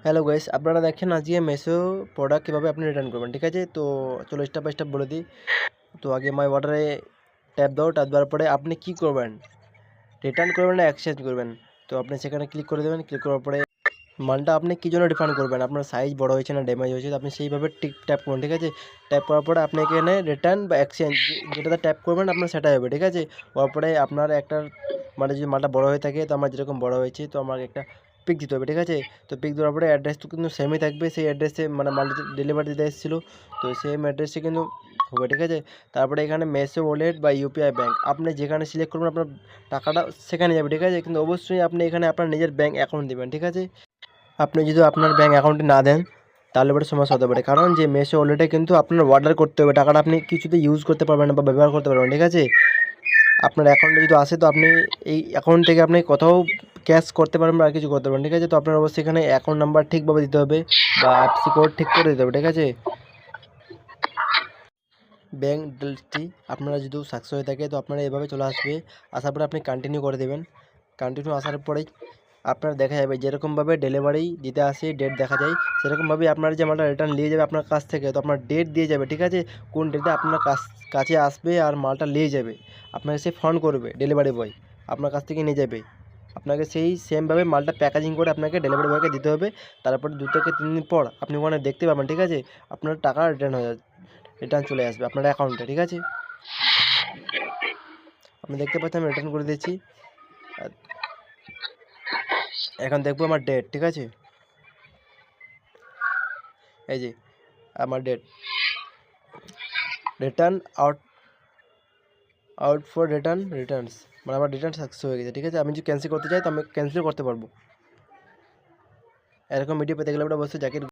Hello guys, আপনারা দেখেন আজকে মেসো প্রোডাক্ট কীভাবে আপনি রিটার্ন করবেন। ঠিক আছে, তো চলো স্টেপ বাই স্টেপ বলে দিই। তো আগে মাই অর্ডারে ট্যাপ দাও, ট্যাপ দেওয়ার পরে আপনি কি করবেন, রিটার্ন করবেন না এক্সচেঞ্জ করবেন। তো আপনি সেখানে ক্লিক করে দেবেন। ক্লিক করার পরে মালটা আপনি কী জন্য রিফান্ড করবেন, আপনার সাইজ বড় হয়েছে না ড্যামেজ হয়েছে, তো আপনি সেইভাবে ট্যাপ করুন। ঠিক আছে, ট্যাপ করার পরে আপনি এখানে রিটার্ন বা এক্সচেঞ্জ যেটাতে ট্যাপ করবেন আপনার সেটাই হবে। ঠিক আছে, হওয়ার পরে আপনার একটা মানে যদি মালটা বড় হয়ে থাকে, তো আমার যেরকম বড় হয়েছে, তো আমাকে একটা পিক দিতে হবে। ঠিক আছে, তো পিক দেওয়ার পরে অ্যাড্রেস তো কিন্তু সেমই থাকবে, সেই অ্যাড্রেসে মানে মালটা ডেলিভারি দিতে এসেছিলো, তো সেম অ্যাড্রেসে কিন্তু হবে। ঠিক আছে, তারপরে এখানে মেসো ওয়ালেট বা ইউপিআই ব্যাঙ্ক আপনি যেখানে সিলেক্ট করবেন আপনার টাকাটা সেখানে যাবে। ঠিক আছে, কিন্তু অবশ্যই আপনি এখানে আপনার নিজের ব্যাঙ্ক অ্যাকাউন্ট দেবেন। ঠিক আছে, আপনি যদি আপনার ব্যাঙ্ক অ্যাকাউন্টে না দেন তাহলে পরে সমস্যা হতে পারে, কারণ যে মেসো ওয়ালেটে কিন্তু আপনার অর্ডার করতে হবে, টাকাটা আপনি কিছুতে ইউজ করতে পারবেন না বা ব্যবহার করতে পারবেন। ঠিক আছে, আপনার অ্যাকাউন্টে যদি আসে তো আপনি এই অ্যাকাউন্ট থেকে আপনি কোথাও ক্যাশ করতে পারবেন বা আর কিছু করতে পারবেন। ঠিক আছে, তো আপনার অবশ্যই এখানে অ্যাকাউন্ট নাম্বার ঠিকভাবে দিতে হবে বা আইএফএসসি কোড ঠিক করে দিতে হবে। ঠিক আছে, ব্যাঙ্ক ডিটেলসটি আপনারা যদি সাকসেস হয়ে থাকে তো আপনারা এভাবে চলে আসবে। আসার পরে আপনি কন্টিনিউ করে দেবেন। কন্টিনিউ আসার পরেই আপনার দেখা যাবে যেরকমভাবে ডেলিভারি দিতে আসে ডেট দেখা যায়, সেরকমভাবে আপনার যে মালটা রিটার্ন নিয়ে যাবে আপনার কাছ থেকে, তো আপনার ডেট দিয়ে যাবে। ঠিক আছে, কোন ডেটে আপনার কাছে আসবে আর মালটা নিয়ে যাবে, আপনাকে সে ফোন করবে ডেলিভারি বয়, আপনার কাছ থেকে নিয়ে যাবে। আপনাকে সেই সেমভাবে মালটা প্যাকেজিং করে আপনাকে ডেলিভারি বয়কে দিতে হবে। তারপরে 2 থেকে 3 দিন পর আপনি ওখানে দেখতে পাবেন। ঠিক আছে, আপনার টাকা রিটার্ন চলে আসবে আপনার অ্যাকাউন্টে। ঠিক আছে, আপনি দেখতে পাচ্ছেন আমি রিটার্ন করে দিয়েছি। আর এখন দেখবো আমার ডেট। ঠিক আছে, এই যে আমার date return out for returns মানে আমার রিটার্ন সাকসেস হয়ে গেছে। ঠিক আছে, আমি যদি ক্যান্সেল করতে চাই তো আমি ক্যান্সেল করতে পারবো। এরকম ভিডিও পেতে গেলে অবশ্যই জাকির